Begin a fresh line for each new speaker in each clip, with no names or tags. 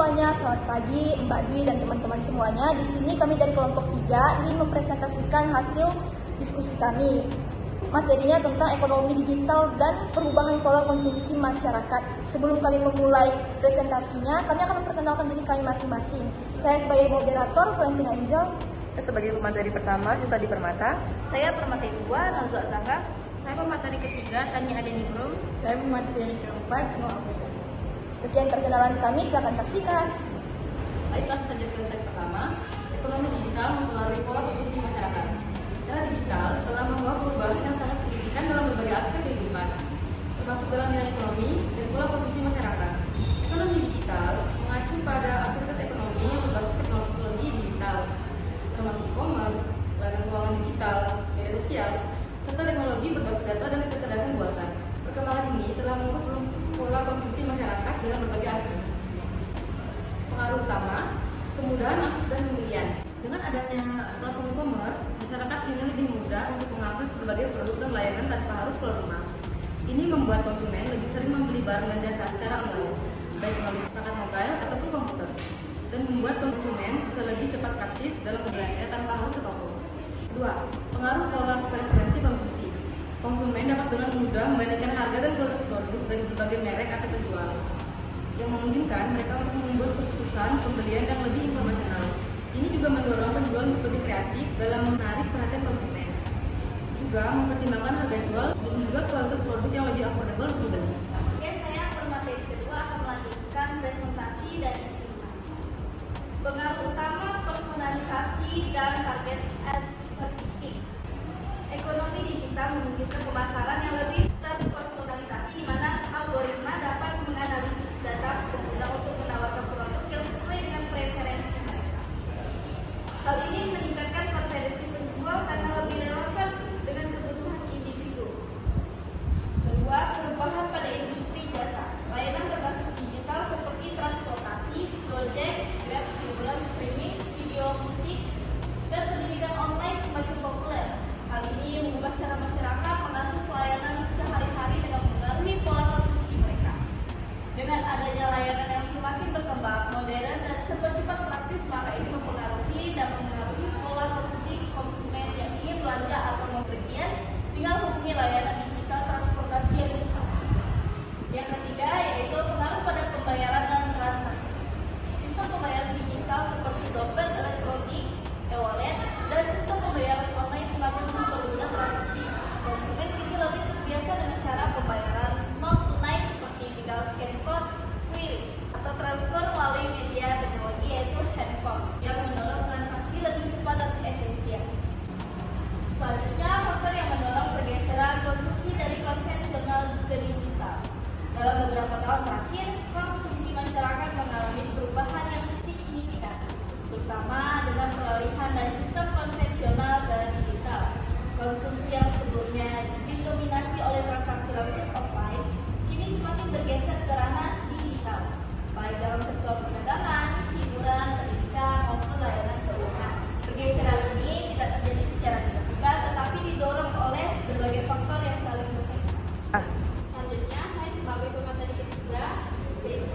semuanya, selamat pagi Mbak Dwi dan teman-teman semuanya. Di sini kami dari kelompok 3 ingin mempresentasikan hasil diskusi kami. Materinya tentang ekonomi digital dan perubahan pola konsumsi masyarakat. Sebelum kami memulai presentasinya, kami akan memperkenalkan diri kami masing-masing. Saya sebagai moderator, Valentina Angel.
Saya sebagai pemateri pertama, Sinta Permata.
Saya pemateri kedua, Nazwa Zahra.
Saya pemateri ketiga, Tania Adenibrum.
Saya pemateri keempat, Noah Afrika.
Sekian perkenalan kami, silakan saksikan.
Baiklah, saja ke slide pertama. Ekonomi digital mempengaruhi pola konsumsi masyarakat. Era digital telah membawa perubahan yang sangat signifikan dalam berbagai aspek kehidupan, termasuk dalam bidang ekonomi dan pola konsumsi masyarakat. Ekonomi digital mengacu pada aktivitas ekonomi yang berbasis teknologi digital, termasuk e-commerce, layanan keuangan digital, media sosial, serta teknologi berbasis data dan kecerdasan buatan. Perkembangan ini telah mengubah pola konsumsi masyarakat dalam berbagai aspek. Pengaruh utama, kemudahan akses dan pembelian. Dengan adanya platform e-commerce, masyarakat kini lebih mudah untuk mengakses berbagai produk dan layanan tanpa harus keluar rumah. Ini membuat konsumen lebih sering membeli barang dan jasa secara online, baik melalui perangkat mobile ataupun komputer, dan membuat konsumen bisa lebih cepat praktis dalam berbelanja tanpa harus ke toko. Kedua, pengaruh pola preferensi konsumsi. Konsumen dapat dengan mudah membandingkan harga dan kualitas produk dari berbagai merek atau penjual, yang memungkinkan mereka untuk membuat keputusan pembelian yang lebih informasional. Ini juga mendorong penjual untuk lebih kreatif dalam menarik perhatian konsumen, juga mempertimbangkan harga jual dan juga kualitas produk yang lebih affordable untuk dibeli.
Oke, saya pemateri kedua akan melanjutkan presentasi dan isinya. Pengaruh utama personalisasi dan target advertising. Ekonomi digital memungkinkan pemasaran yang lebih terpersonalisasi, di mana algoritma dapat menganalisis data pengguna untuk menawarkan produk yang sesuai dengan preferensi mereka. Hal ini meningkatkan konversi penjual karena lebih relevan dengan kebutuhan individu. Kedua, perubahan pada industri jasa. Layanan berbasis digital seperti transportasi, Gojek, Grab, hiburan streaming, video musik, dan pendidikan online semakin populer. Hal ini mengubah cara masyarakat mengakses layanan sehari-hari dengan mengaruhi pola konsumsi mereka. Dengan adanya layanan yang semakin berkembang, modern, dan serba cepat praktis, maka ini mempengaruhi pola konsumsi konsumen yang ingin belanja atau bepergian, tinggal hubungi layanan digital transportasi yang cepat. Yang ketiga yaitu pengaruh pada pembayaran dan transaksi. Sistem pembayaran digital seperti dompet elektronik, e-wallet, dan sistem pembayaran online semakin mempermudah transaksi. Konsumen kini lebih terbiasa dengan cara pembayaran non tunai seperti tinggal scan code, QRIS, atau transfer melalui media teknologi yaitu handphone, yang mendorong transaksi lebih cepat dan efisien. Selanjutnya, faktor yang mendorong pergeseran konsumsi dari konvensional ke digital. Dalam beberapa tahun terakhir, konsumsi masyarakat mengalami perubahan yang signifikan, terutama dengan peralihan dari sistem konvensional ke digital. Konsumsi yang sebelumnya didominasi oleh transaksi langsung offline, kini semakin bergeser ke ranah digital, baik dalam sektor perdagangan, hiburan, pendidikan, maupun layanan keuangan. Pergeseran ini tidak terjadi secara tiba-tiba, tetapi didorong oleh berbagai faktor yang saling berkaitan. Selanjutnya, saya sebagai pemateri ketiga, yaitu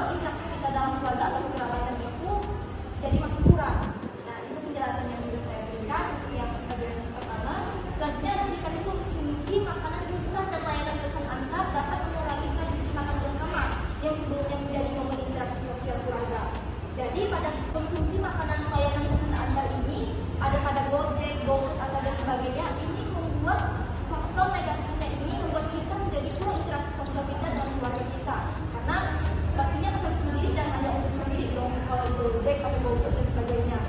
membuat interaksi kita dalam keluarga atau kekerabatan itu jadi makin kurang. Nah, itu penjelasan yang bisa saya berikan untuk yang bagian pertama. Selanjutnya memberikan konsumsi makanan instan dan layanan pesan antar dapat mengurangi tradisi makan bersama yang sebelumnya menjadi momen interaksi sosial keluarga. Jadi pada konsumsi makanan layanan pesan antar ini ada pada Gojek, GoFood atau dan sebagainya, ini membuat faktor negatifnya ini membuat kita menjadi kurang interaksi sosial kita dan keluarga kita. Karena pastinya pesan sendiri dan hanya untuk sendiri dong kalau Gojek atau GoFood dan sebagainya.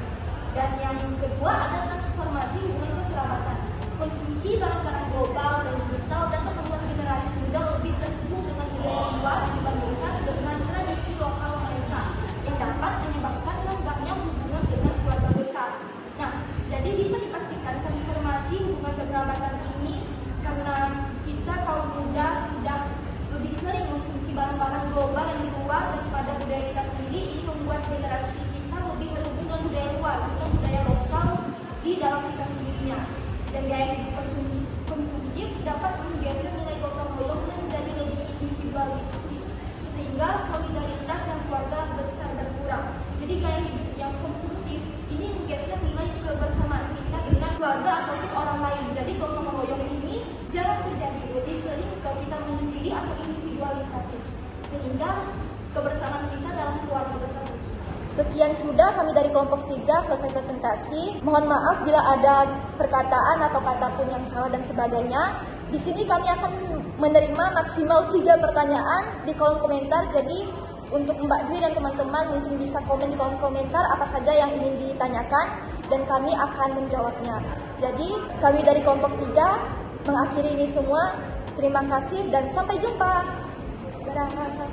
Dan yang kedua ada transformasi hubungan kekerabatan. Konsumsi barang-barang global dan digital dapat membuat generasi muda lebih terhubung dengan budaya luar dibandingkan dengan tradisi lokal mereka yang dapat menyebabkan lenggaknya hubungan dengan keluarga besar. Nah, jadi bisa dipastikan transformasi hubungan kekerabatan ini karena kita kaum muda sudah lebih sering mengkonsumsi barang-barang global yang di luar daripada budaya kita sendiri. Ini membuat generasi kita lebih terhubung dengan budaya luar, bukan budaya lokal di dalam kita sendirinya. Dan gaya hidup konsumtif dapat menggeser nilai gotong royong menjadi lebih individualistis, sehingga solidaritas dan keluarga besar berkurang. Jadi gaya hidup yang konsumtif ini menggeser nilai kebersamaan kita dengan keluarga ataupun orang lain. Jadi gotong royong ini jarang terjadi, lebih sering ke kita menyendiri atau individualitatis, sehingga kebersamaan kita dalam keluarga besar.
Sekian sudah kami dari kelompok 3 selesai presentasi. Mohon maaf bila ada perkataan atau kata pun yang salah dan sebagainya. Di sini kami akan menerima maksimal 3 pertanyaan di kolom komentar. Jadi untuk Mbak Dwi dan teman-teman mungkin bisa komen di kolom komentar apa saja yang ingin ditanyakan dan kami akan menjawabnya. Jadi kami dari kelompok 3 mengakhiri ini semua. Terima kasih dan sampai jumpa. Dadah.